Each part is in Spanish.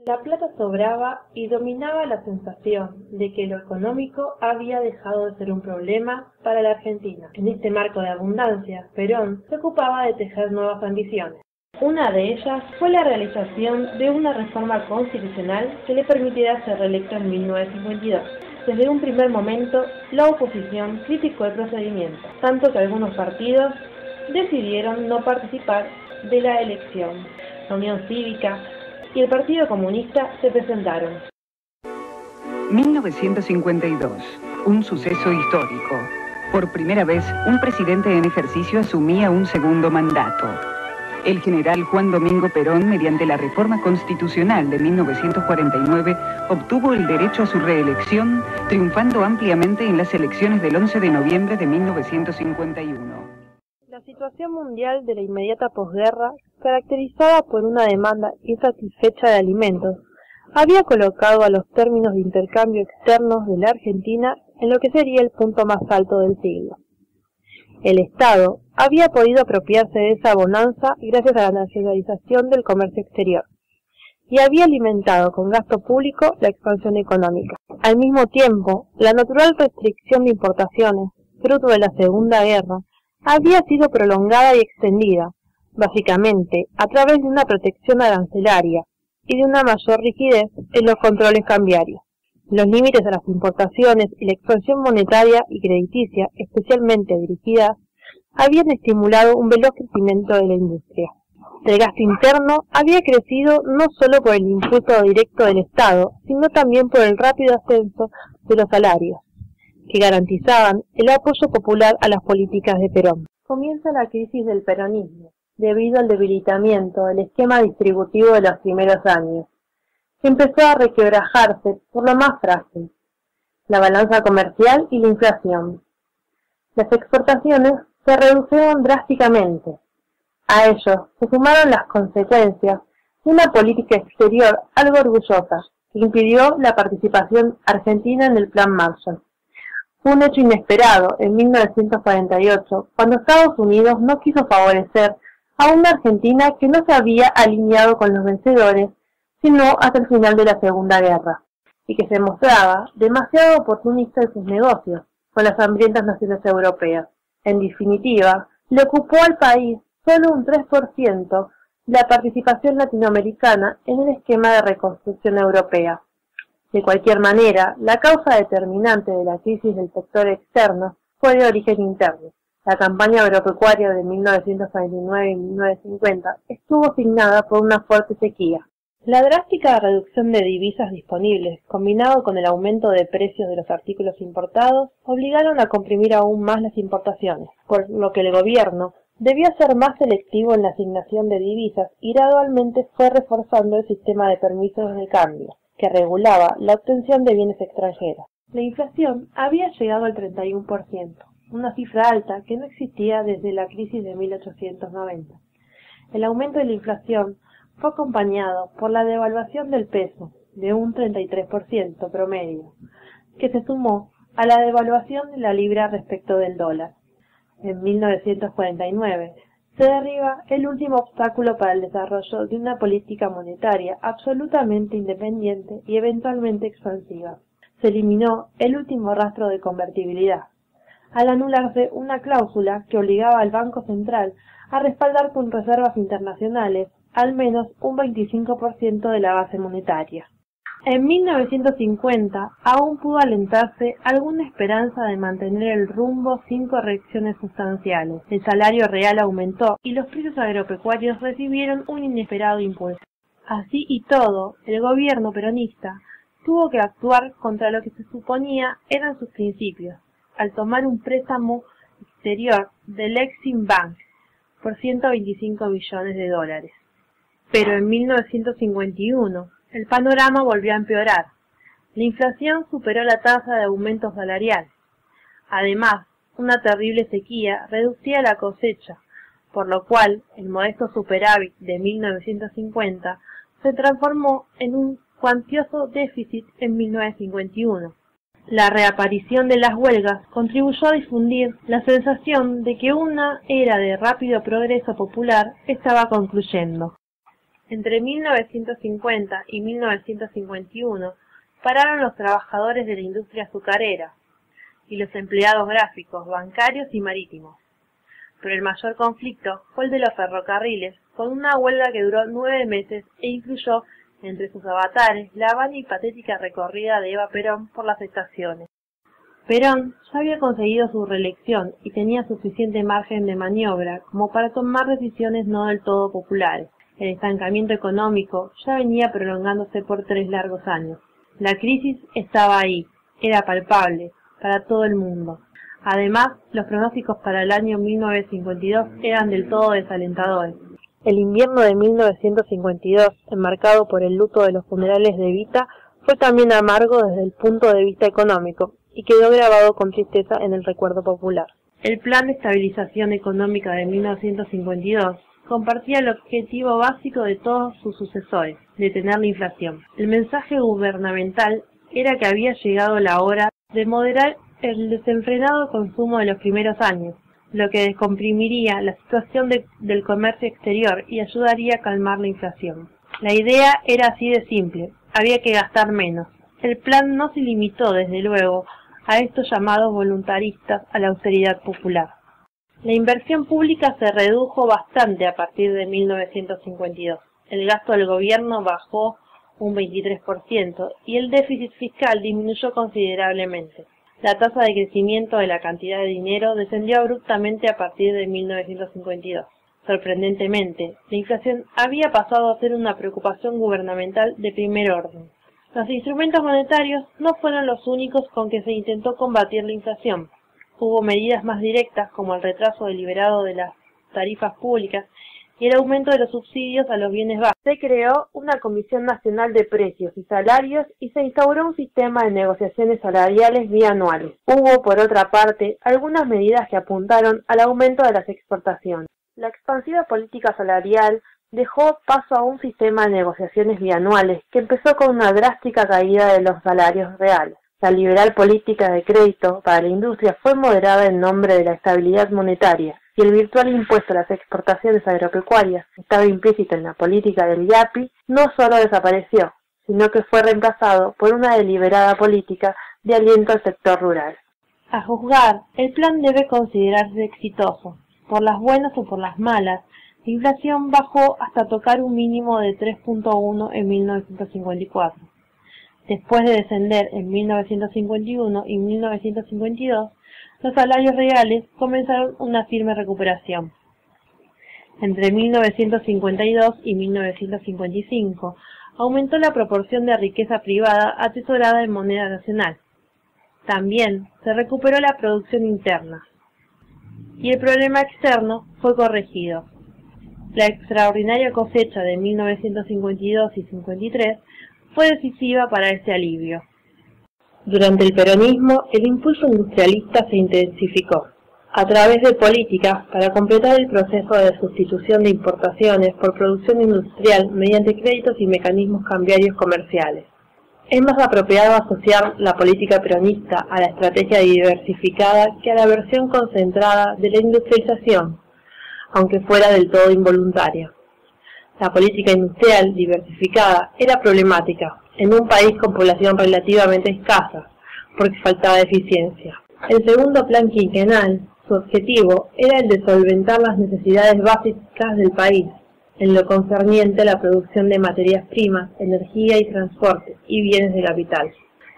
La plata sobraba y dominaba la sensación de que lo económico había dejado de ser un problema para la Argentina. En este marco de abundancia, Perón se ocupaba de tejer nuevas ambiciones. Una de ellas fue la realización de una reforma constitucional que le permitiera ser reelecto en 1952. Desde un primer momento, la oposición criticó el procedimiento, tanto que algunos partidos decidieron no participar de la elección. La Unión Cívica y el Partido Comunista se presentaron. 1952, un suceso histórico. Por primera vez, un presidente en ejercicio asumía un segundo mandato. El general Juan Domingo Perón, mediante la reforma constitucional de 1949, obtuvo el derecho a su reelección, triunfando ampliamente en las elecciones del 11 de noviembre de 1951. La situación mundial de la inmediata posguerra, caracterizada por una demanda insatisfecha de alimentos, había colocado a los términos de intercambio externos de la Argentina en lo que sería el punto más alto del siglo. El Estado había podido apropiarse de esa bonanza gracias a la nacionalización del comercio exterior, y había alimentado con gasto público la expansión económica. Al mismo tiempo, la natural restricción de importaciones, fruto de la Segunda Guerra, había sido prolongada y extendida, básicamente a través de una protección arancelaria y de una mayor rigidez en los controles cambiarios. Los límites a las importaciones y la expansión monetaria y crediticia, especialmente dirigida, habían estimulado un veloz crecimiento de la industria. El gasto interno había crecido no solo por el impulso directo del Estado, sino también por el rápido ascenso de los salarios, que garantizaban el apoyo popular a las políticas de Perón. Comienza la crisis del peronismo, debido al debilitamiento del esquema distributivo de los primeros años, que empezó a requebrajarse por lo más frágil, la balanza comercial y la inflación. Las exportaciones se redujeron drásticamente. A ello se sumaron las consecuencias de una política exterior algo orgullosa, que impidió la participación argentina en el Plan Marshall. Fue un hecho inesperado en 1948, cuando Estados Unidos no quiso favorecer a una Argentina que no se había alineado con los vencedores, sino hasta el final de la Segunda Guerra, y que se mostraba demasiado oportunista en sus negocios con las hambrientas naciones europeas. En definitiva, le ocupó al país solo un 3% la participación latinoamericana en el esquema de reconstrucción europea. De cualquier manera, la causa determinante de la crisis del sector externo fue de origen interno. La campaña agropecuaria de 1949 y 1950 estuvo signada por una fuerte sequía. La drástica reducción de divisas disponibles, combinado con el aumento de precios de los artículos importados, obligaron a comprimir aún más las importaciones, por lo que el gobierno debía ser más selectivo en la asignación de divisas y gradualmente fue reforzando el sistema de permisos de cambio, que regulaba la obtención de bienes extranjeros. La inflación había llegado al 31%, una cifra alta que no existía desde la crisis de 1890. El aumento de la inflación fue acompañado por la devaluación del peso, de un 33% promedio, que se sumó a la devaluación de la libra respecto del dólar. En 1949 se derriba el último obstáculo para el desarrollo de una política monetaria absolutamente independiente y eventualmente expansiva. Se eliminó el último rastro de convertibilidad, al anularse una cláusula que obligaba al Banco Central a respaldar con reservas internacionales al menos un 25% de la base monetaria. En 1950 aún pudo alentarse alguna esperanza de mantener el rumbo sin correcciones sustanciales. El salario real aumentó y los precios agropecuarios recibieron un inesperado impulso. Así y todo, el gobierno peronista tuvo que actuar contra lo que se suponía eran sus principios, al tomar un préstamo exterior del Exim Bank por 125 billones de dólares. Pero en 1951, el panorama volvió a empeorar. La inflación superó la tasa de aumento salarial. Además, una terrible sequía reducía la cosecha, por lo cual el modesto superávit de 1950 se transformó en un cuantioso déficit en 1951. La reaparición de las huelgas contribuyó a difundir la sensación de que una era de rápido progreso popular estaba concluyendo. Entre 1950 y 1951 pararon los trabajadores de la industria azucarera y los empleados gráficos, bancarios y marítimos. Pero el mayor conflicto fue el de los ferrocarriles, con una huelga que duró 9 meses e incluyó entre sus avatares la vana y patética recorrida de Eva Perón por las estaciones. Perón ya había conseguido su reelección y tenía suficiente margen de maniobra como para tomar decisiones no del todo populares. El estancamiento económico ya venía prolongándose por 3 largos años. La crisis estaba ahí, era palpable, para todo el mundo. Además, los pronósticos para el año 1952 eran del todo desalentadores. El invierno de 1952, enmarcado por el luto de los funerales de Evita, fue también amargo desde el punto de vista económico y quedó grabado con tristeza en el recuerdo popular. El Plan de Estabilización Económica de 1952 compartía el objetivo básico de todos sus sucesores, detener la inflación. El mensaje gubernamental era que había llegado la hora de moderar el desenfrenado consumo de los primeros años, lo que descomprimiría la situación del comercio exterior y ayudaría a calmar la inflación. La idea era así de simple, había que gastar menos. El plan no se limitó, desde luego, a estos llamados voluntaristas a la austeridad popular. La inversión pública se redujo bastante a partir de 1952. El gasto del gobierno bajó un 23% y el déficit fiscal disminuyó considerablemente. La tasa de crecimiento de la cantidad de dinero descendió abruptamente a partir de 1952. Sorprendentemente, la inflación había pasado a ser una preocupación gubernamental de primer orden. Los instrumentos monetarios no fueron los únicos con que se intentó combatir la inflación. Hubo medidas más directas como el retraso deliberado de las tarifas públicas y el aumento de los subsidios a los bienes básicos. Se creó una Comisión Nacional de Precios y Salarios y se instauró un sistema de negociaciones salariales bianuales. Hubo, por otra parte, algunas medidas que apuntaron al aumento de las exportaciones. La expansiva política salarial dejó paso a un sistema de negociaciones bianuales que empezó con una drástica caída de los salarios reales. La liberal política de crédito para la industria fue moderada en nombre de la estabilidad monetaria, y el virtual impuesto a las exportaciones agropecuarias, que estaba implícito en la política del IAPI, no solo desapareció, sino que fue reemplazado por una deliberada política de aliento al sector rural. A juzgar, el plan debe considerarse exitoso. Por las buenas o por las malas, la inflación bajó hasta tocar un mínimo de 3.1 en 1954. Después de descender en 1951 y 1952, los salarios reales comenzaron una firme recuperación. Entre 1952 y 1955 aumentó la proporción de riqueza privada atesorada en moneda nacional. También se recuperó la producción interna y el problema externo fue corregido. La extraordinaria cosecha de 1952 y 53 fue decisiva para este alivio. Durante el peronismo, el impulso industrialista se intensificó, a través de políticas para completar el proceso de sustitución de importaciones por producción industrial mediante créditos y mecanismos cambiarios comerciales. Es más apropiado asociar la política peronista a la estrategia diversificada que a la versión concentrada de la industrialización, aunque fuera del todo involuntaria. La política industrial diversificada era problemática en un país con población relativamente escasa, porque faltaba eficiencia. El segundo plan quinquenal, su objetivo era el de solventar las necesidades básicas del país, en lo concerniente a la producción de materias primas, energía y transporte, y bienes de capital.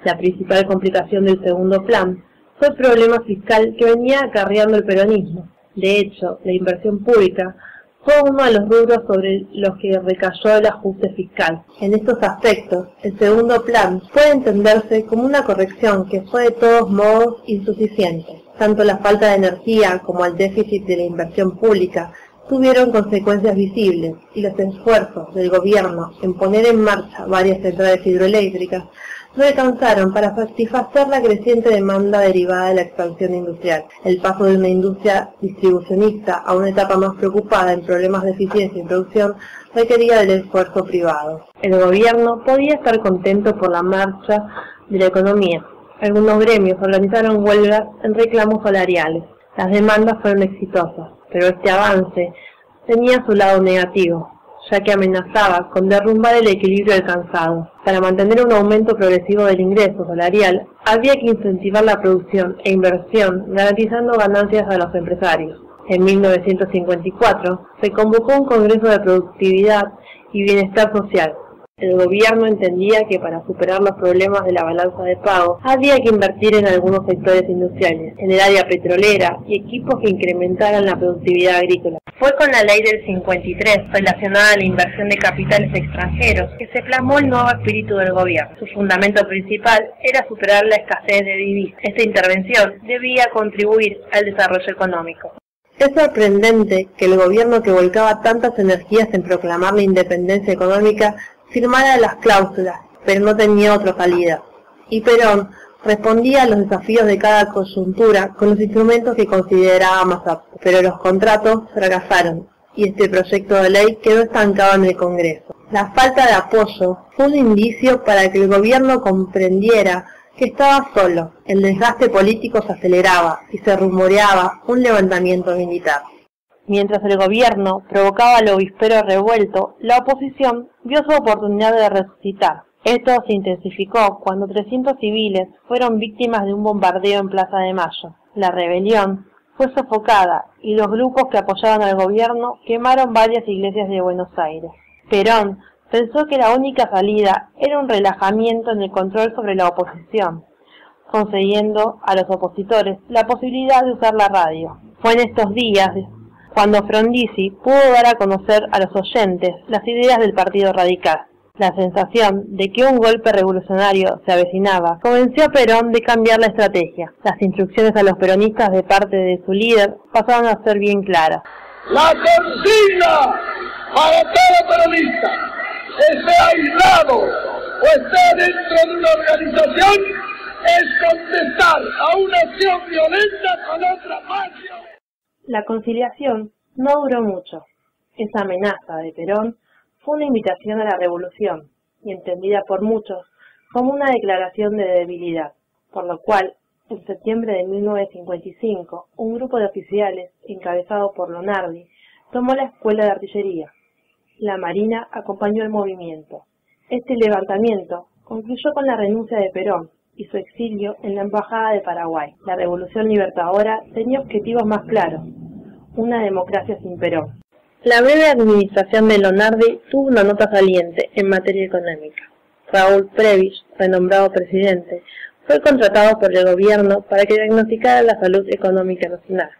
La principal complicación del segundo plan fue el problema fiscal que venía acarreando el peronismo. De hecho, la inversión pública fue uno de los rubros sobre los que recayó el ajuste fiscal. En estos aspectos, el segundo plan puede entenderse como una corrección que fue de todos modos insuficiente. Tanto la falta de energía como el déficit de la inversión pública tuvieron consecuencias visibles, y los esfuerzos del gobierno en poner en marcha varias centrales hidroeléctricas no alcanzaron para satisfacer la creciente demanda derivada de la expansión industrial. El paso de una industria distribucionista a una etapa más preocupada en problemas de eficiencia y producción requería del esfuerzo privado. El gobierno podía estar contento por la marcha de la economía. Algunos gremios organizaron huelgas en reclamos salariales. Las demandas fueron exitosas, pero este avance tenía su lado negativo, ya que amenazaba con derrumbar el equilibrio alcanzado. Para mantener un aumento progresivo del ingreso salarial, había que incentivar la producción e inversión, garantizando ganancias a los empresarios. En 1954 se convocó un Congreso de Productividad y Bienestar Social. El gobierno entendía que para superar los problemas de la balanza de pago había que invertir en algunos sectores industriales, en el área petrolera y equipos que incrementaran la productividad agrícola. Fue con la ley del 53, relacionada a la inversión de capitales extranjeros, que se plasmó el nuevo espíritu del gobierno. Su fundamento principal era superar la escasez de divisas. Esta intervención debía contribuir al desarrollo económico. Es sorprendente que el gobierno, que volcaba tantas energías en proclamar la independencia económica, firmara las cláusulas, pero no tenía otra salida. Y Perón respondía a los desafíos de cada coyuntura con los instrumentos que consideraba más aptos. Pero los contratos fracasaron y este proyecto de ley quedó estancado en el Congreso. La falta de apoyo fue un indicio para que el gobierno comprendiera que estaba solo. El desgaste político se aceleraba y se rumoreaba un levantamiento militar. Mientras el gobierno provocaba el obispero revuelto, la oposición vio su oportunidad de resucitar. Esto se intensificó cuando 300 civiles fueron víctimas de un bombardeo en Plaza de Mayo. La rebelión fue sofocada y los grupos que apoyaban al gobierno quemaron varias iglesias de Buenos Aires. Perón pensó que la única salida era un relajamiento en el control sobre la oposición, concediendo a los opositores la posibilidad de usar la radio. Fue en estos días cuando Frondizi pudo dar a conocer a los oyentes las ideas del Partido Radical. La sensación de que un golpe revolucionario se avecinaba convenció a Perón de cambiar la estrategia. Las instrucciones a los peronistas de parte de su líder pasaron a ser bien claras. La consigna para todo peronista, esté aislado o esté dentro de una organización, es contestar a una acción violenta con otra más violenta. La conciliación no duró mucho. Esa amenaza de Perón fue una invitación a la revolución y entendida por muchos como una declaración de debilidad, por lo cual, en septiembre de 1955, un grupo de oficiales, encabezado por Lonardi, tomó la escuela de artillería. La Marina acompañó el movimiento. Este levantamiento concluyó con la renuncia de Perón y su exilio en la Embajada de Paraguay. La revolución libertadora tenía objetivos más claros: una democracia sin Perón. La breve administración de Lonardi tuvo una nota saliente en materia económica. Raúl Prebisch, renombrado presidente, fue contratado por el gobierno para que diagnosticara la salud económica nacional.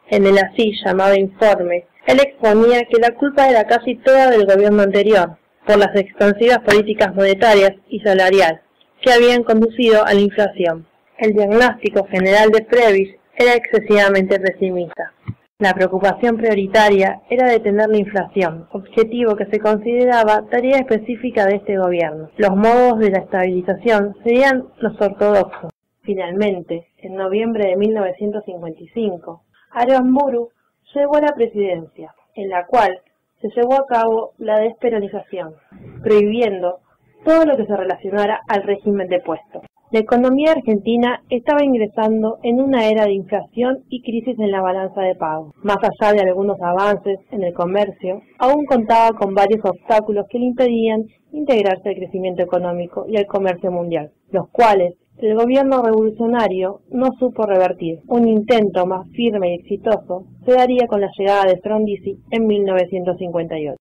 En el así llamado informe, él exponía que la culpa era casi toda del gobierno anterior, por las expansivas políticas monetarias y salariales que habían conducido a la inflación. El diagnóstico general de Prebisch era excesivamente pesimista. La preocupación prioritaria era detener la inflación, objetivo que se consideraba tarea específica de este gobierno. Los modos de la estabilización serían los ortodoxos. Finalmente, en noviembre de 1955, Aramburu llegó a la presidencia, en la cual se llevó a cabo la desperonización, prohibiendo todo lo que se relacionara al régimen depuesto. La economía argentina estaba ingresando en una era de inflación y crisis en la balanza de pago. Más allá de algunos avances en el comercio, aún contaba con varios obstáculos que le impedían integrarse al crecimiento económico y al comercio mundial, los cuales el gobierno revolucionario no supo revertir. Un intento más firme y exitoso se daría con la llegada de Frondizi en 1958.